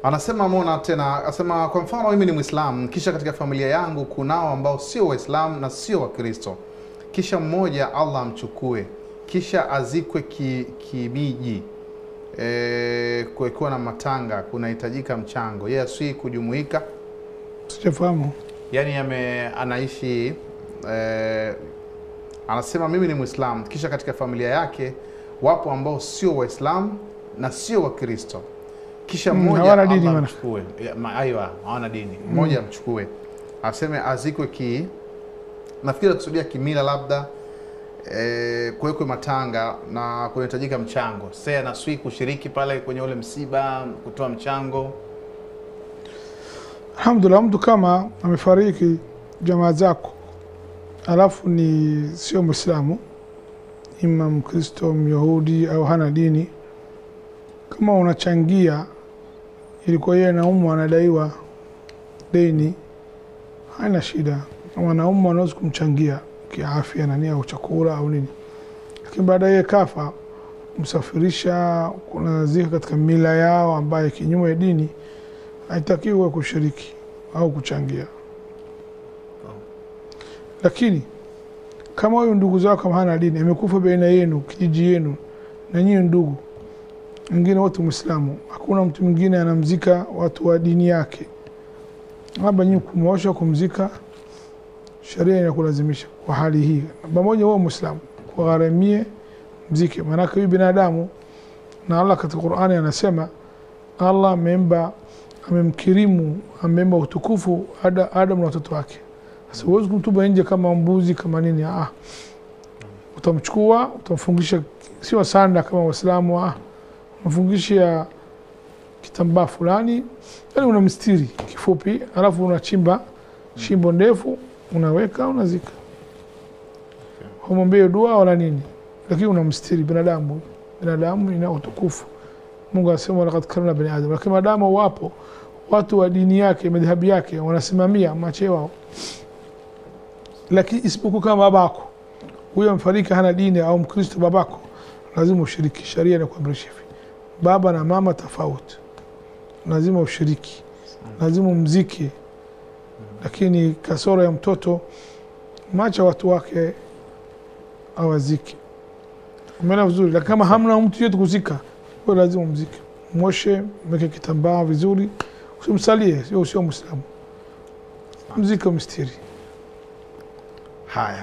Anasema Mona tena, anasema kwa mfano mimi ni Muislamu, kisha katika familia yangu kunao ambao sio Waislamu na sio Wakristo. Kisha mmoja Allah amchukue, kisha azikwe kimiji. Kukiwa na matanga kunahitajika mchango. Yeye aswi kujumuika. Sijafahamu. Yaani anaishi anasema mimi ni Muislamu, kisha katika familia yake wapo ambao sio Waislamu na sio Wakristo. Kisha mmoja Allah amchukue. Aiwa, hawana dini. Mmoja amchukue. Aseme azikwe nafikiri kusudia kimila labda kuwekwe matanga na kunahitajika mchango. Sasa anaswi kushiriki pale kwenye ule msiba kutoa mchango. Alhamdulillah, mtu kama amefariki jamaa zako alafu ni sio Muislamu, ima Mkristo, Myahudi au hana dini, kama unachangia ilikuwa yeye anaumwa anadaiwa deni, haina shida. Kama anaumwa unaweza kumchangia kiafya na nia au chakula au nini. Lakini baadaye kafa, msafirisha kunazika katika mila yao ambaye kinyume ya dini, haitakiwi kushiriki au kuchangia. Lakini kama huyo ndugu zako kama hana dini, amekufa baina yenu, kijiji yenu, na nyinyi ndugu wengine wote Muislamu, hakuna mtu mwingine anamzika watu wa dini yake, labda nyinyi kumwosha kumzika, sharia inakulazimisha kwa hali hii, pamoja wao Muislamu kugharamie mzike. Maana huyu binadamu, na Allah katika Qur'ani anasema Allah amemkirimu, amempa utukufu Adam na watoto wake. Sasa huwezi kumtupa nje kama mbuzi kama nini. Utamchukua, utamfungisha, sio sanda kama Waislamu, unamfungisha kitambaa fulani, yani unamstiri kifupi, alafu unachimba shimbo ndefu, unaweka, unazika. Humwambie dua wala nini, lakini unamstiri binadamu. Binadamu ina utukufu. Mungu anasema laqad karamna bani Adam. Lakini maadamu wapo watu wa dini yake, madhhabi yake, wanasimamia mache wao. Lakini isipokuwa kama babako huyo mfariki hana dini au Mkristo, babako lazima ushiriki. Sharia inakuamrisha hivi, baba na mama tofauti, lazima ushiriki, lazima umziki. Lakini kasoro ya mtoto, macha watu wake awaziki. Umeona vizuri? Lakini kama hamna mtu yetu kuzika, kwa lazima umziki, mwoshe, mweke kitambaa vizuri, usimsalie, sio Muislamu, mziki mstiri. Haya.